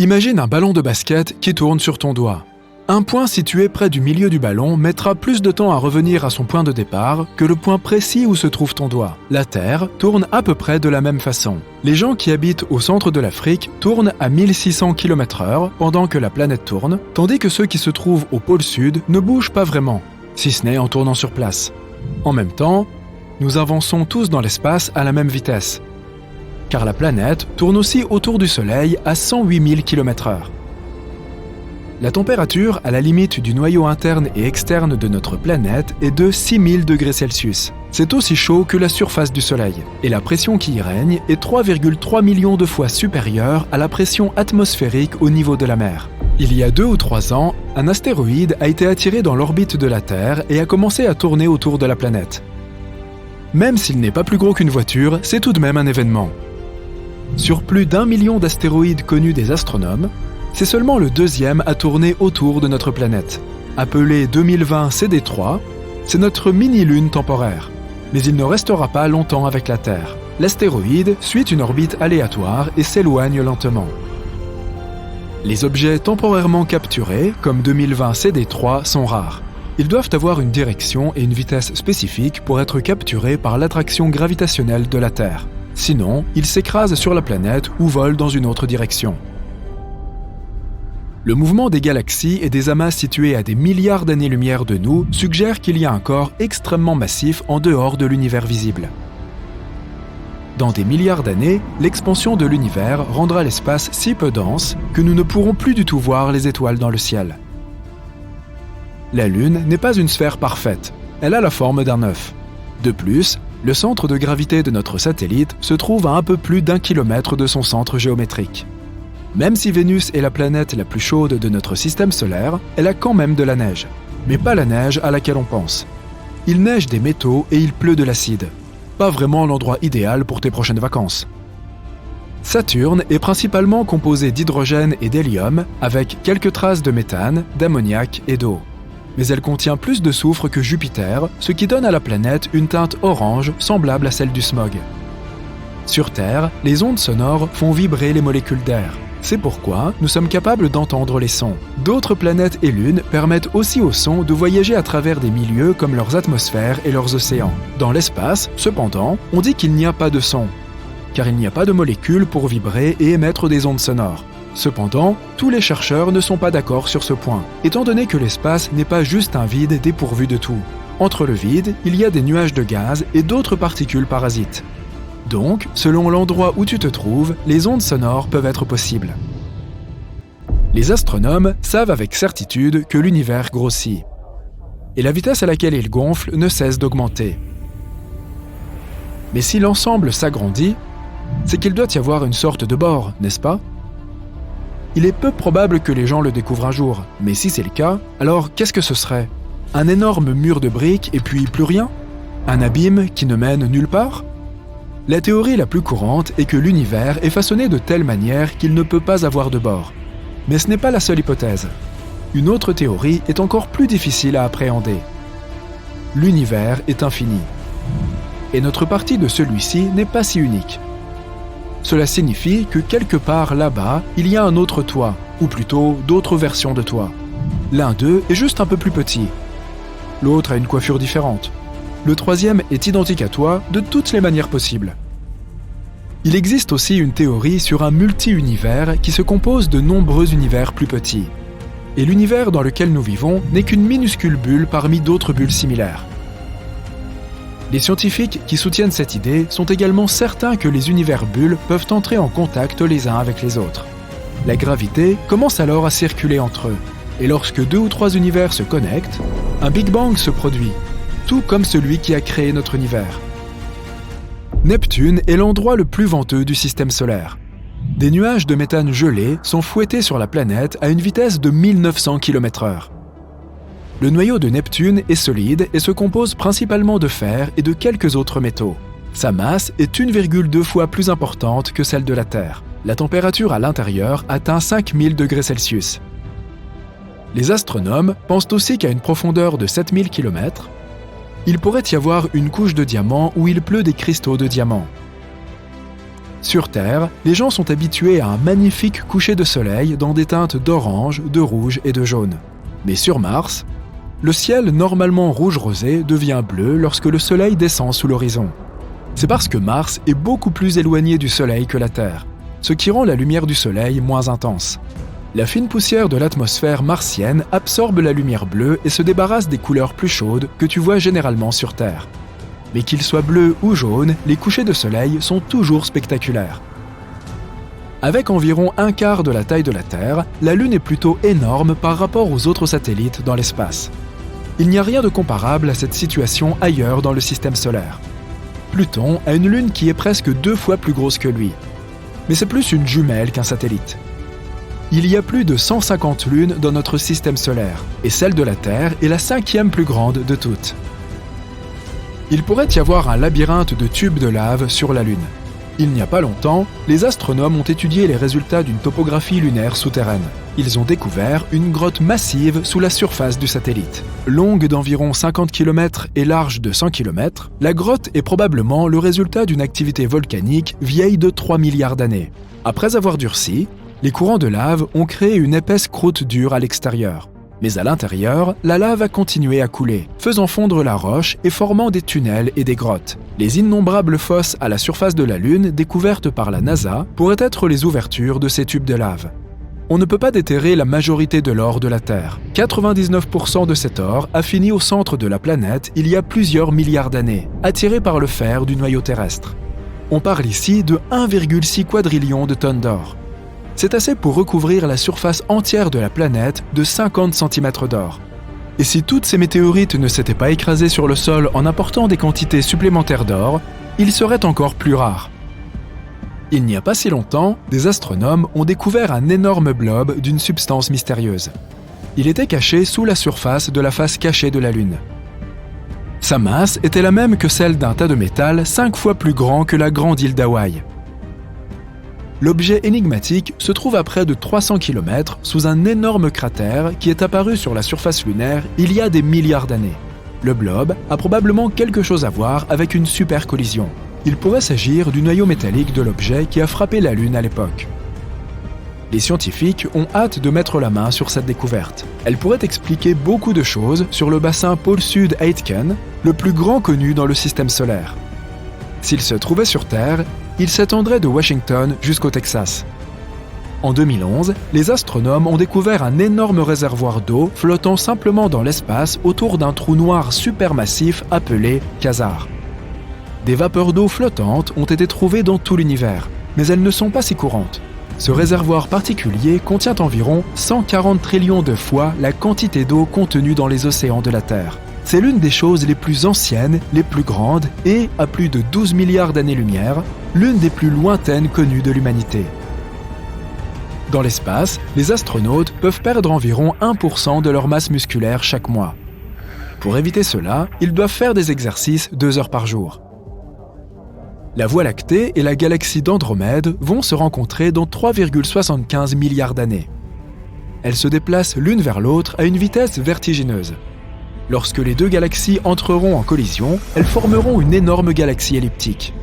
Imagine un ballon de basket qui tourne sur ton doigt. Un point situé près du milieu du ballon mettra plus de temps à revenir à son point de départ que le point précis où se trouve ton doigt. La Terre tourne à peu près de la même façon. Les gens qui habitent au centre de l'Afrique tournent à 1600 km/h pendant que la planète tourne, tandis que ceux qui se trouvent au pôle sud ne bougent pas vraiment, si ce n'est en tournant sur place. En même temps, nous avançons tous dans l'espace à la même vitesse, car la planète tourne aussi autour du Soleil à 108 000 km/h. La température à la limite du noyau interne et externe de notre planète est de 6000 degrés Celsius. C'est aussi chaud que la surface du Soleil, et la pression qui y règne est 3,3 millions de fois supérieure à la pression atmosphérique au niveau de la mer. Il y a 2 ou 3 ans, un astéroïde a été attiré dans l'orbite de la Terre et a commencé à tourner autour de la planète. Même s'il n'est pas plus gros qu'une voiture, c'est tout de même un événement. Sur plus d'1 million d'astéroïdes connus des astronomes, c'est seulement le deuxième à tourner autour de notre planète. Appelé 2020 CD3, c'est notre mini-lune temporaire. Mais il ne restera pas longtemps avec la Terre. L'astéroïde suit une orbite aléatoire et s'éloigne lentement. Les objets temporairement capturés, comme 2020 CD3, sont rares. Ils doivent avoir une direction et une vitesse spécifiques pour être capturés par l'attraction gravitationnelle de la Terre. Sinon, ils s'écrasent sur la planète ou volent dans une autre direction. Le mouvement des galaxies et des amas situés à des milliards d'années-lumière de nous suggère qu'il y a un corps extrêmement massif en dehors de l'univers visible. Dans des milliards d'années, l'expansion de l'univers rendra l'espace si peu dense que nous ne pourrons plus du tout voir les étoiles dans le ciel. La Lune n'est pas une sphère parfaite, elle a la forme d'un œuf. De plus, le centre de gravité de notre satellite se trouve à un peu plus d'1 kilomètre de son centre géométrique. Même si Vénus est la planète la plus chaude de notre système solaire, elle a quand même de la neige. Mais pas la neige à laquelle on pense. Il neige des métaux et il pleut de l'acide. Pas vraiment l'endroit idéal pour tes prochaines vacances. Saturne est principalement composé d'hydrogène et d'hélium, avec quelques traces de méthane, d'ammoniac et d'eau. Mais elle contient plus de soufre que Jupiter, ce qui donne à la planète une teinte orange semblable à celle du smog. Sur Terre, les ondes sonores font vibrer les molécules d'air. C'est pourquoi nous sommes capables d'entendre les sons. D'autres planètes et lunes permettent aussi aux sons de voyager à travers des milieux comme leurs atmosphères et leurs océans. Dans l'espace, cependant, on dit qu'il n'y a pas de son, car il n'y a pas de molécules pour vibrer et émettre des ondes sonores. Cependant, tous les chercheurs ne sont pas d'accord sur ce point, étant donné que l'espace n'est pas juste un vide dépourvu de tout. Entre le vide, il y a des nuages de gaz et d'autres particules parasites. Donc, selon l'endroit où tu te trouves, les ondes sonores peuvent être possibles. Les astronomes savent avec certitude que l'univers grossit. Et la vitesse à laquelle il gonfle ne cesse d'augmenter. Mais si l'ensemble s'agrandit, c'est qu'il doit y avoir une sorte de bord, n'est-ce pas? Il est peu probable que les gens le découvrent un jour, mais si c'est le cas, alors qu'est-ce que ce serait? Un énorme mur de briques et puis plus rien? Un abîme qui ne mène nulle part? La théorie la plus courante est que l'univers est façonné de telle manière qu'il ne peut pas avoir de bord. Mais ce n'est pas la seule hypothèse. Une autre théorie est encore plus difficile à appréhender. L'univers est infini. Et notre partie de celui-ci n'est pas si unique. Cela signifie que quelque part là-bas, il y a un autre toi, ou plutôt d'autres versions de toi. L'un d'eux est juste un peu plus petit. L'autre a une coiffure différente. Le troisième est identique à toi de toutes les manières possibles. Il existe aussi une théorie sur un multi-univers qui se compose de nombreux univers plus petits. Et l'univers dans lequel nous vivons n'est qu'une minuscule bulle parmi d'autres bulles similaires. Les scientifiques qui soutiennent cette idée sont également certains que les univers bulles peuvent entrer en contact les uns avec les autres. La gravité commence alors à circuler entre eux, et lorsque 2 ou 3 univers se connectent, un Big Bang se produit, tout comme celui qui a créé notre univers. Neptune est l'endroit le plus venteux du système solaire. Des nuages de méthane gelés sont fouettés sur la planète à une vitesse de 1900 km/h. Le noyau de Neptune est solide et se compose principalement de fer et de quelques autres métaux. Sa masse est 1,2 fois plus importante que celle de la Terre. La température à l'intérieur atteint 5000 degrés Celsius. Les astronomes pensent aussi qu'à une profondeur de 7000 km, il pourrait y avoir une couche de diamants où il pleut des cristaux de diamants. Sur Terre, les gens sont habitués à un magnifique coucher de soleil dans des teintes d'orange, de rouge et de jaune. Mais sur Mars, le ciel normalement rouge rosé devient bleu lorsque le soleil descend sous l'horizon. C'est parce que Mars est beaucoup plus éloigné du soleil que la Terre, ce qui rend la lumière du soleil moins intense. La fine poussière de l'atmosphère martienne absorbe la lumière bleue et se débarrasse des couleurs plus chaudes que tu vois généralement sur Terre. Mais qu'ils soient bleus ou jaunes, les couchers de soleil sont toujours spectaculaires. Avec environ un quart de la taille de la Terre, la Lune est plutôt énorme par rapport aux autres satellites dans l'espace. Il n'y a rien de comparable à cette situation ailleurs dans le système solaire. Pluton a une Lune qui est presque 2 fois plus grosse que lui. Mais c'est plus une jumelle qu'un satellite. Il y a plus de 150 lunes dans notre système solaire, et celle de la Terre est la 5e plus grande de toutes. Il pourrait y avoir un labyrinthe de tubes de lave sur la Lune. Il n'y a pas longtemps, les astronomes ont étudié les résultats d'une topographie lunaire souterraine. Ils ont découvert une grotte massive sous la surface du satellite. Longue d'environ 50 km et large de 100 km, la grotte est probablement le résultat d'une activité volcanique vieille de 3 milliards d'années. Après avoir durci, les courants de lave ont créé une épaisse croûte dure à l'extérieur. Mais à l'intérieur, la lave a continué à couler, faisant fondre la roche et formant des tunnels et des grottes. Les innombrables fosses à la surface de la Lune découvertes par la NASA pourraient être les ouvertures de ces tubes de lave. On ne peut pas déterrer la majorité de l'or de la Terre. 99% de cet or a fini au centre de la planète il y a plusieurs milliards d'années, attiré par le fer du noyau terrestre. On parle ici de 1,6 quadrillion de tonnes d'or. C'est assez pour recouvrir la surface entière de la planète de 50 cm d'or. Et si toutes ces météorites ne s'étaient pas écrasées sur le sol en apportant des quantités supplémentaires d'or, ils seraient encore plus rares. Il n'y a pas si longtemps, des astronomes ont découvert un énorme blob d'une substance mystérieuse. Il était caché sous la surface de la face cachée de la Lune. Sa masse était la même que celle d'un tas de métal 5 fois plus grand que la grande île d'Hawaï. L'objet énigmatique se trouve à près de 300 km sous un énorme cratère qui est apparu sur la surface lunaire il y a des milliards d'années. Le blob a probablement quelque chose à voir avec une super collision. Il pourrait s'agir du noyau métallique de l'objet qui a frappé la Lune à l'époque. Les scientifiques ont hâte de mettre la main sur cette découverte. Elle pourrait expliquer beaucoup de choses sur le bassin pôle sud Aitken, le plus grand connu dans le système solaire. S'il se trouvait sur Terre, il s'étendrait de Washington jusqu'au Texas. En 2011, les astronomes ont découvert un énorme réservoir d'eau flottant simplement dans l'espace autour d'un trou noir supermassif appelé quasar. Des vapeurs d'eau flottantes ont été trouvées dans tout l'univers, mais elles ne sont pas si courantes. Ce réservoir particulier contient environ 140 trillions de fois la quantité d'eau contenue dans les océans de la Terre. C'est l'une des choses les plus anciennes, les plus grandes et, à plus de 12 milliards d'années-lumière, l'une des plus lointaines connues de l'humanité. Dans l'espace, les astronautes peuvent perdre environ 1% de leur masse musculaire chaque mois. Pour éviter cela, ils doivent faire des exercices 2 heures par jour. La Voie lactée et la galaxie d'Andromède vont se rencontrer dans 3,75 milliards d'années. Elles se déplacent l'une vers l'autre à une vitesse vertigineuse. Lorsque les 2 galaxies entreront en collision, elles formeront une énorme galaxie elliptique.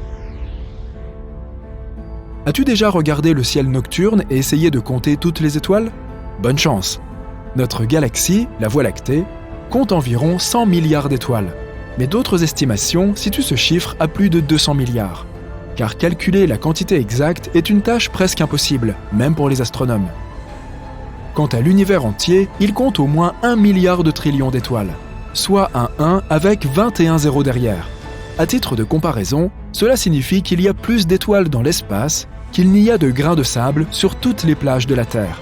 As-tu déjà regardé le ciel nocturne et essayé de compter toutes les étoiles ? Bonne chance! Notre galaxie, la Voie lactée, compte environ 100 milliards d'étoiles. Mais d'autres estimations situent ce chiffre à plus de 200 milliards. Car calculer la quantité exacte est une tâche presque impossible, même pour les astronomes. Quant à l'univers entier, il compte au moins 1 milliard de trillions d'étoiles, soit un 1 avec 21 zéros derrière. À titre de comparaison, cela signifie qu'il y a plus d'étoiles dans l'espace qu'il n'y a de grains de sable sur toutes les plages de la Terre.